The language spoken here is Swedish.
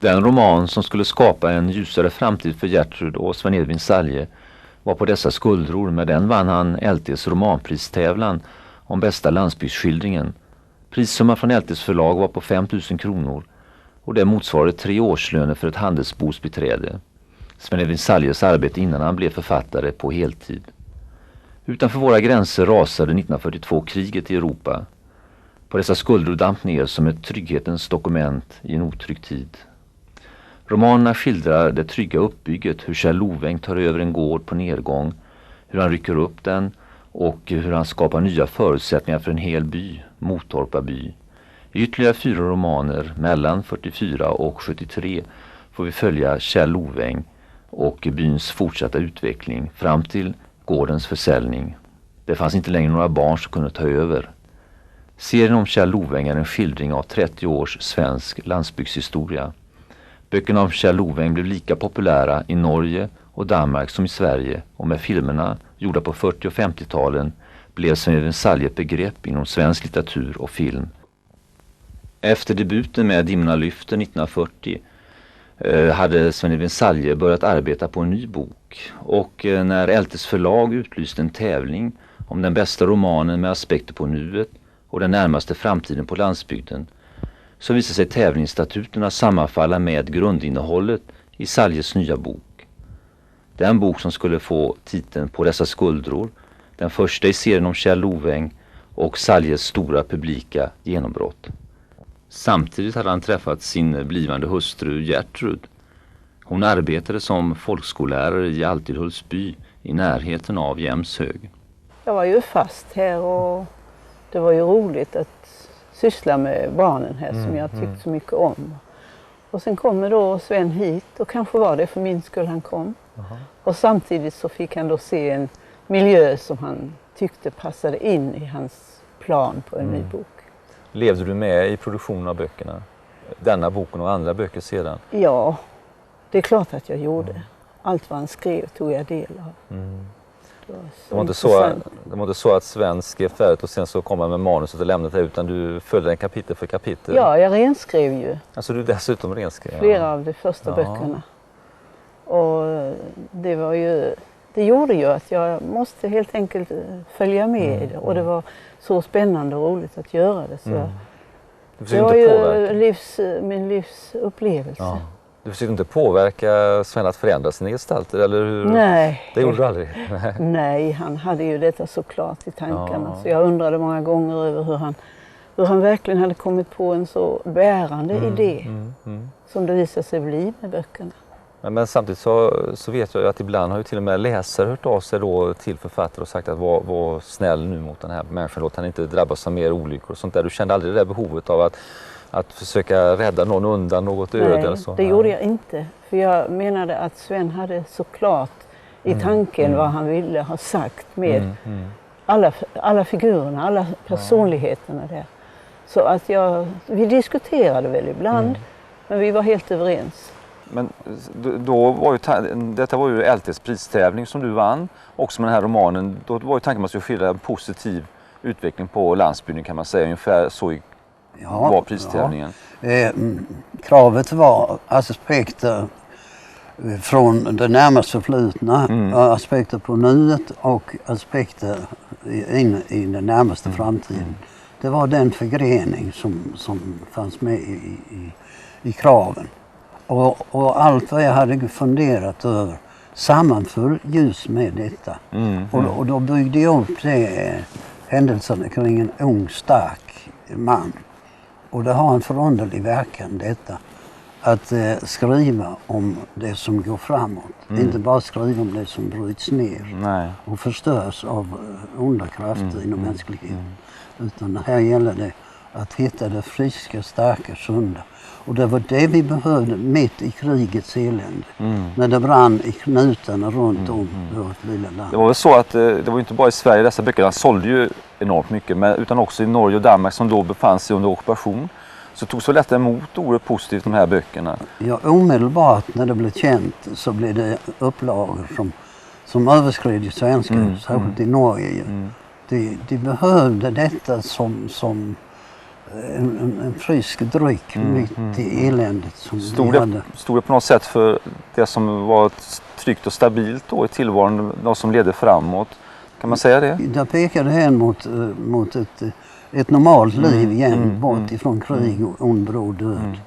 Den roman som skulle skapa en ljusare framtid för Gertrud och Sven Edvin Salje var på dessa skuldror. Med den vann han LTs romanpristävlan om bästa landsbygdsskildringen. Prissumman från LTs förlag var på 5 000 kronor och det motsvarade 3 årslöner för ett handelsbosbiträde. Sven Edvin Saljes arbete innan han blev författare på heltid. Utanför våra gränser rasade 1942 kriget i Europa. På dessa skuldror damp ner som ett trygghetens dokument i en otrygg tid. Romanerna skildrar det trygga uppbygget, hur Kjell Loväng tar över en gård på nedgång, hur han rycker upp den och hur han skapar nya förutsättningar för en hel by, Motorpa by. I ytterligare 4 romaner mellan 44 och 73 får vi följa Kjell Loväng och byns fortsatta utveckling fram till gårdens försäljning. Det fanns inte längre några barn som kunde ta över. Serien om Kjell Loväng är en skildring av 30 års svensk landsbygdshistoria. Böckerna om Kjell Loväng blev lika populära i Norge och Danmark som i Sverige, och med filmerna gjorda på 40- och 50-talen blev Sven Edvin Salje ett begrepp inom svensk litteratur och film. Efter debuten med Dimmorna lyfter 1940 hade Sven Edvin Salje börjat arbeta på en ny bok, och när LTs förlag utlyste en tävling om den bästa romanen med aspekter på nuet och den närmaste framtiden på landsbygden, så visade sig tävlingsstatuterna sammanfalla med grundinnehållet i Saljes nya bok. Den bok som skulle få titeln På dessa skuldror, den första i serien om Kjell Loväng och Saljes stora publika genombrott. Samtidigt hade han träffat sin blivande hustru Gertrud. Hon arbetade som folkskollärare i Altidhultsby i närheten av Jämshög. Jag var ju fast här och det var ju roligt att syssla med barnen här som jag tyckte så mycket om. Och sen kommer då Sven hit, och kanske var det för min skull han kom. Och samtidigt så fick han då se en miljö som han tyckte passade in i hans plan på en ny bok. Levde du med i produktionen av böckerna? Denna boken och andra böcker sedan? Ja, det är klart att jag gjorde. Allt vad han skrev tog jag del av. Det var inte så att Sven skrev färdigt och sen så kom han med manuset och lämnade det, utan du följde den kapitel för kapitel? Ja, jag renskrev ju. Alltså du dessutom renskrev? Flera av de första böckerna. Och det gjorde ju att jag måste helt enkelt följa med i det. Och det var så spännande och roligt att göra det. Så det var ju min livsupplevelse. Ja. Du försökte inte påverka Sven att förändra sina gestalter, eller hur? Nej. Det gjorde du aldrig? Nej, han hade ju detta så klart i tankarna. Så jag undrade många gånger över hur han verkligen hade kommit på en så bärande idé som det visade sig bli med böckerna. Men samtidigt så vet jag att ibland har ju till och med läsare hört av sig då till författare och sagt att var snäll nu mot den här människan, låt han inte drabbas av mer olyckor och sånt där. Du kände aldrig det där behovet av att försöka rädda någon undan något öde eller så? Nej, det gjorde jag inte. För jag menade att Sven hade så klart i tanken vad han ville ha sagt med alla figurerna, alla personligheterna där. Så att vi diskuterade väl ibland, men vi var helt överens. Men då var detta var ju LTs pristävling som du vann, också med den här romanen. Då var ju tanken att man skulle skildra en positiv utveckling på landsbygden, kan man säga. Ungefär så var pristävlingen. Ja. Kravet var aspekter från det närmast förflutna, aspekter på nuet och aspekter in i den närmaste framtiden. Det var den förgrening som fanns med i kraven. Och allt vad jag hade funderat över sammanföll just med detta. Och då byggde jag upp händelserna kring en ung, stark man. Och det har en förunderlig verkan detta. Att skriva om det som går framåt. Inte bara skriva om det som bryts ner och förstörs av onda krafter inom mänskligheten. Utan här gäller det att hitta det friska, starka, sunda. Och det var det vi behövde mitt i krigets elände. När det brann i knutarna runt om vårt lilla land. Det var väl så att det var inte bara i Sverige dessa böckerna sålde ju enormt mycket, utan också i Norge och Danmark som då befann sig under ockupation. Så tog så lätt emot oerhört positivt de här böckerna. Ja, omedelbart när det blev känt så blev det upplagor som överskred svenska, särskilt i Norge. De behövde detta som en frisk dryck mitt i eländet som vi hade. Stod det på något sätt för det som var tryggt och stabilt då i tillvaron, något som ledde framåt? Kan man säga det? Jag pekade hän mot ett normalt liv igen, bort ifrån krig och ond bråd död.